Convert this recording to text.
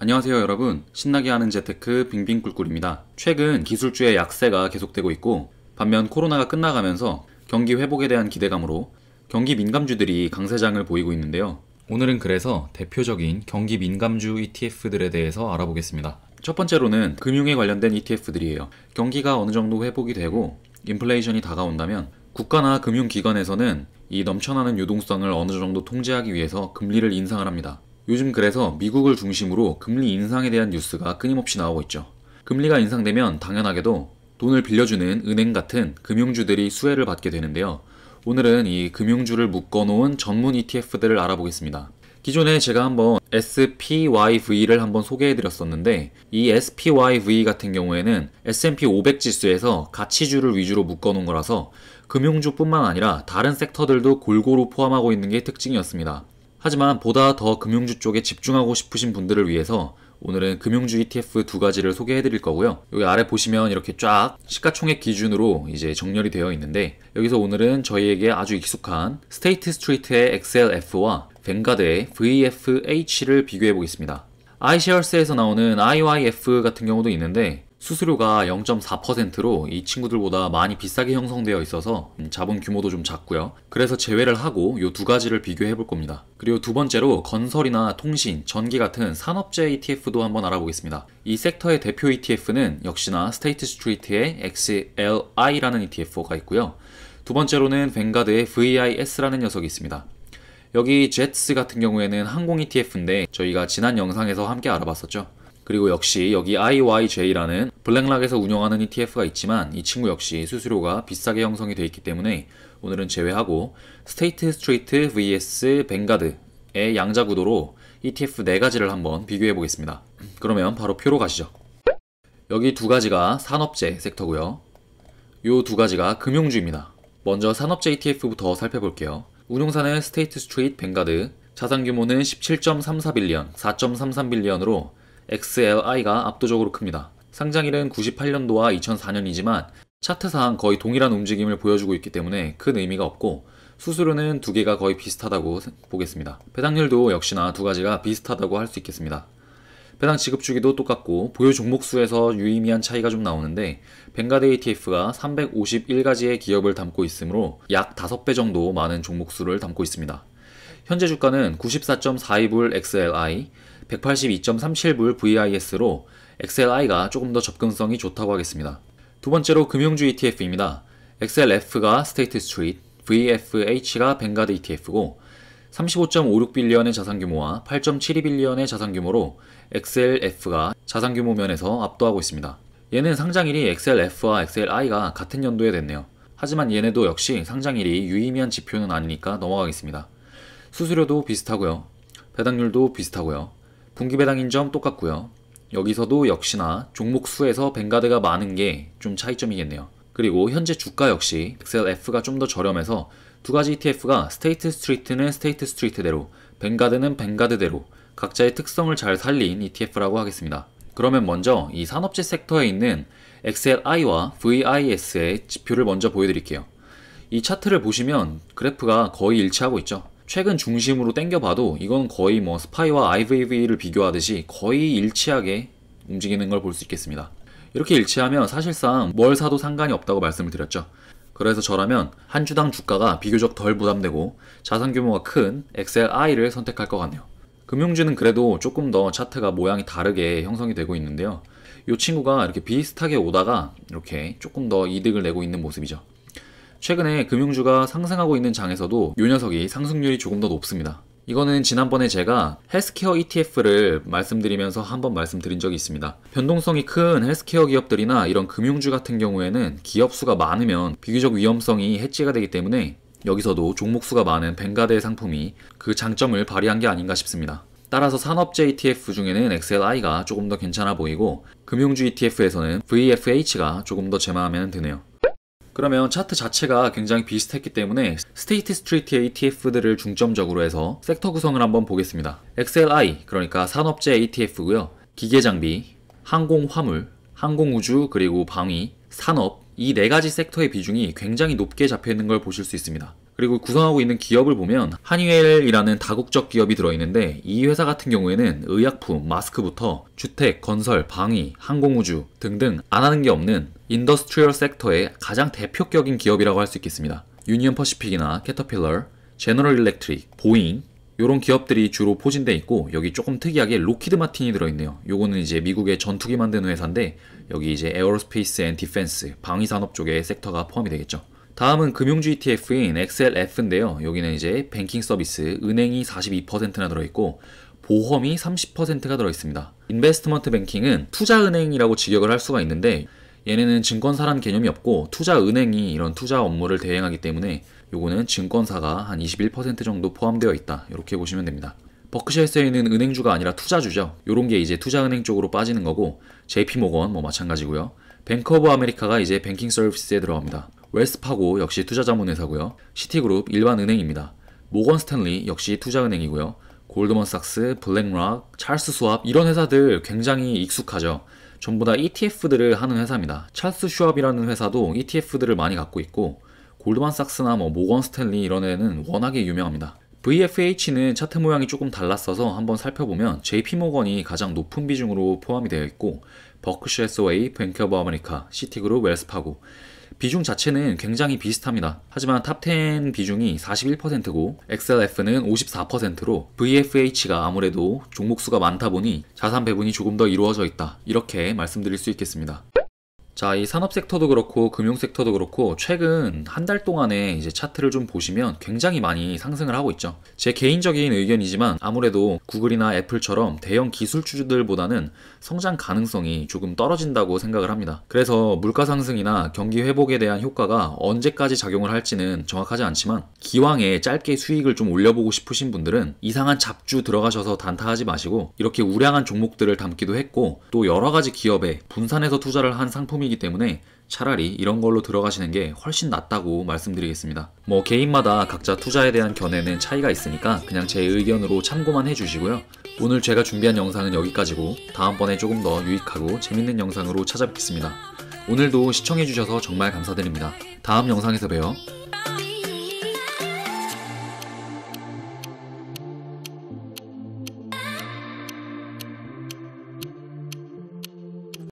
안녕하세요 여러분, 신나게 하는 재테크 빙빙꿀꿀입니다. 최근 기술주의 약세가 계속되고 있고 반면 코로나가 끝나가면서 경기 회복에 대한 기대감으로 경기 민감주들이 강세장을 보이고 있는데요. 오늘은 그래서 대표적인 경기 민감주 ETF들에 대해서 알아보겠습니다. 첫 번째로는 금융에 관련된 ETF들이에요. 경기가 어느 정도 회복이 되고 인플레이션이 다가온다면 국가나 금융기관에서는 이 넘쳐나는 유동성을 어느 정도 통제하기 위해서 금리를 인상을 합니다. 요즘 그래서 미국을 중심으로 금리 인상에 대한 뉴스가 끊임없이 나오고 있죠. 금리가 인상되면 당연하게도 돈을 빌려주는 은행 같은 금융주들이 수혜를 받게 되는데요. 오늘은 이 금융주를 묶어놓은 전문 ETF들을 알아보겠습니다. 기존에 제가 한번 SPYV를 한번 소개해드렸었는데 이 SPYV 같은 경우에는 S&P 500 지수에서 가치주를 위주로 묶어놓은 거라서 금융주뿐만 아니라 다른 섹터들도 골고루 포함하고 있는 게 특징이었습니다. 하지만 보다 더 금융주 쪽에 집중하고 싶으신 분들을 위해서 오늘은 금융주 ETF 두 가지를 소개해 드릴 거고요. 여기 아래 보시면 이렇게 쫙 시가총액 기준으로 이제 정렬이 되어 있는데 여기서 오늘은 저희에게 아주 익숙한 스테이트 스트리트의 XLF와 뱅가드의 VFH를 비교해 보겠습니다. iShares에서 나오는 IYF 같은 경우도 있는데 수수료가 0.4%로 이 친구들보다 많이 비싸게 형성되어 있어서 자본 규모도 좀 작고요. 그래서 제외를 하고 이 두 가지를 비교해 볼 겁니다. 그리고 두 번째로 건설이나 통신, 전기 같은 산업재 ETF도 한번 알아보겠습니다. 이 섹터의 대표 ETF는 역시나 스테이트 스트리트의 XLI라는 ETF가 있고요. 두 번째로는 뱅가드의 VIS라는 녀석이 있습니다. 여기 제트스 같은 경우에는 항공 ETF인데 저희가 지난 영상에서 함께 알아봤었죠. 그리고 역시 여기 IYJ라는 블랙락에서 운영하는 ETF가 있지만 이 친구 역시 수수료가 비싸게 형성이 되어 있기 때문에 오늘은 제외하고 스테이트 스트리트 vs 뱅가드의 양자 구도로 ETF 4가지를 한번 비교해 보겠습니다. 그러면 바로 표로 가시죠. 여기 두 가지가 산업재 섹터고요. 요 두 가지가 금융주입니다. 먼저 산업재 ETF부터 살펴볼게요. 운용사는 스테이트 스트리트 뱅가드, 자산 규모는 17.34빌리언, 4.33빌리언으로 XLI가 압도적으로 큽니다. 상장일은 98년도와 2004년이지만 차트상 거의 동일한 움직임을 보여주고 있기 때문에 큰 의미가 없고 수수료는 두 개가 거의 비슷하다고 보겠습니다. 배당률도 역시나 두 가지가 비슷하다고 할 수 있겠습니다. 배당 지급 주기도 똑같고 보유 종목 수에서 유의미한 차이가 좀 나오는데 뱅가드 ETF가 351가지의 기업을 담고 있으므로 약 5배 정도 많은 종목 수를 담고 있습니다. 현재 주가는 94.42불 XLI, 182.37불 VIS로 XLI가 조금 더 접근성이 좋다고 하겠습니다. 두 번째로 금융주 ETF입니다. XLF가 스테이트 스트리트, VFH가 뱅가드 ETF고 35.56빌리언의 자산 규모와 8.72빌리언의 자산 규모로 XLF가 자산 규모 면에서 압도하고 있습니다. 얘는 상장일이 XLF와 XLI가 같은 연도에 됐네요. 하지만 얘네도 역시 상장일이 유의미한 지표는 아니니까 넘어가겠습니다. 수수료도 비슷하고요. 배당률도 비슷하고요. 분기 배당인 점 똑같고요. 여기서도 역시나 종목 수에서 뱅가드가 많은 게 좀 차이점이겠네요. 그리고 현재 주가 역시 XLF가 좀 더 저렴해서 두 가지 ETF가 스테이트 스트리트는 스테이트 스트리트대로, 뱅가드는 뱅가드대로 각자의 특성을 잘 살린 ETF라고 하겠습니다. 그러면 먼저 이 산업재 섹터에 있는 XLI와 VIS의 지표를 먼저 보여드릴게요. 이 차트를 보시면 그래프가 거의 일치하고 있죠. 최근 중심으로 땡겨봐도 이건 거의 뭐 스파이와 IVV를 비교하듯이 거의 일치하게 움직이는 걸 볼 수 있겠습니다. 이렇게 일치하면 사실상 뭘 사도 상관이 없다고 말씀을 드렸죠. 그래서 저라면 한 주당 주가가 비교적 덜 부담되고 자산 규모가 큰 XLI를 선택할 것 같네요. 금융주는 그래도 조금 더 차트가 모양이 다르게 형성이 되고 있는데요. 이 친구가 이렇게 비슷하게 오다가 이렇게 조금 더 이득을 내고 있는 모습이죠. 최근에 금융주가 상승하고 있는 장에서도 이 녀석이 상승률이 조금 더 높습니다. 이거는 지난번에 제가 헬스케어 ETF를 말씀드리면서 한번 말씀드린 적이 있습니다. 변동성이 큰 헬스케어 기업들이나 이런 금융주 같은 경우에는 기업 수가 많으면 비교적 위험성이 해지가 되기 때문에 여기서도 종목 수가 많은 뱅가드의 상품이 그 장점을 발휘한 게 아닌가 싶습니다. 따라서 산업재 ETF 중에는 XLI가 조금 더 괜찮아 보이고 금융주 ETF에서는 VFH가 조금 더 제 마음에는 드네요. 그러면 차트 자체가 굉장히 비슷했기 때문에 스테이트 스트리트의 ETF들을 중점적으로 해서 섹터 구성을 한번 보겠습니다. XLI, 그러니까 산업재 ETF고요. 기계장비, 항공화물, 항공우주, 그리고 방위, 산업, 이 4가지 섹터의 비중이 굉장히 높게 잡혀있는 걸 보실 수 있습니다. 그리고 구성하고 있는 기업을 보면 한이웰이라는 다국적 기업이 들어있는데 이 회사 같은 경우에는 의약품, 마스크부터 주택, 건설, 방위, 항공우주 등등 안 하는 게 없는 인더스트리얼 섹터의 가장 대표격인 기업이라고 할 수 있겠습니다. 유니언 퍼시픽이나 캐터필러, 제너럴 일렉트릭, 보잉 요런 기업들이 주로 포진돼 있고 여기 조금 특이하게 로키드 마틴이 들어있네요. 요거는 이제 미국의 전투기 만드는 회사인데 여기 이제 에어로스페이스 앤 디펜스, 방위산업 쪽의 섹터가 포함이 되겠죠. 다음은 금융주 ETF인 XLF인데요. 여기는 이제 뱅킹 서비스, 은행이 42%나 들어있고 보험이 30%가 들어있습니다. 인베스트먼트 뱅킹은 투자은행이라고 직역을 할 수가 있는데 얘네는 증권사란 개념이 없고 투자은행이 이런 투자 업무를 대행하기 때문에 요거는 증권사가 한 21% 정도 포함되어 있다. 이렇게 보시면 됩니다. 버크셔에서는 은행주가 아니라 투자주죠. 요런 게 이제 투자은행 쪽으로 빠지는 거고 JP모건 뭐 마찬가지고요. 뱅크 오브 아메리카가 이제 뱅킹 서비스에 들어갑니다. 웰스파고 역시 투자자문회사고요. 시티그룹 일반 은행입니다. 모건 스탠리 역시 투자은행이고요. 골드먼삭스, 블랙락, 찰스 수왑 이런 회사들 굉장히 익숙하죠. 전부 다 ETF들을 하는 회사입니다. 찰스 슈왑이라는 회사도 ETF들을 많이 갖고 있고 골드만삭스나 뭐 모건 스탠리 이런 애는 워낙에 유명합니다. VFH는 차트 모양이 조금 달랐어서 한번 살펴보면 JP모건이 가장 높은 비중으로 포함이 되어 있고 버크셔 해서웨이, 뱅크 오브 아메리카, 시티그룹, 웰스파고 비중 자체는 굉장히 비슷합니다. 하지만 탑10 비중이 41%고 XLF는 54%로 VFH가 아무래도 종목수가 많다 보니 자산 배분이 조금 더 이루어져 있다. 이렇게 말씀드릴 수 있겠습니다. 자, 이 산업 섹터도 그렇고 금융 섹터도 그렇고 최근 한 달 동안에 이제 차트를 좀 보시면 굉장히 많이 상승을 하고 있죠. 제 개인적인 의견이지만 아무래도 구글이나 애플처럼 대형 기술주들보다는 성장 가능성이 조금 떨어진다고 생각을 합니다. 그래서 물가 상승이나 경기 회복에 대한 효과가 언제까지 작용을 할지는 정확하지 않지만 기왕에 짧게 수익을 좀 올려보고 싶으신 분들은 이상한 잡주 들어가셔서 단타하지 마시고 이렇게 우량한 종목들을 담기도 했고 또 여러 가지 기업에 분산해서 투자를 한 상품이기 때문에 차라리 이런 걸로 들어가시는 게 훨씬 낫다고 말씀드리겠습니다. 뭐 개인마다 각자 투자에 대한 견해는 차이가 있으니까 그냥 제 의견으로 참고만 해주시고요. 오늘 제가 준비한 영상은 여기까지고 다음번에 조금 더 유익하고 재밌는 영상으로 찾아뵙겠습니다. 오늘도 시청해주셔서 정말 감사드립니다. 다음 영상에서 봬요.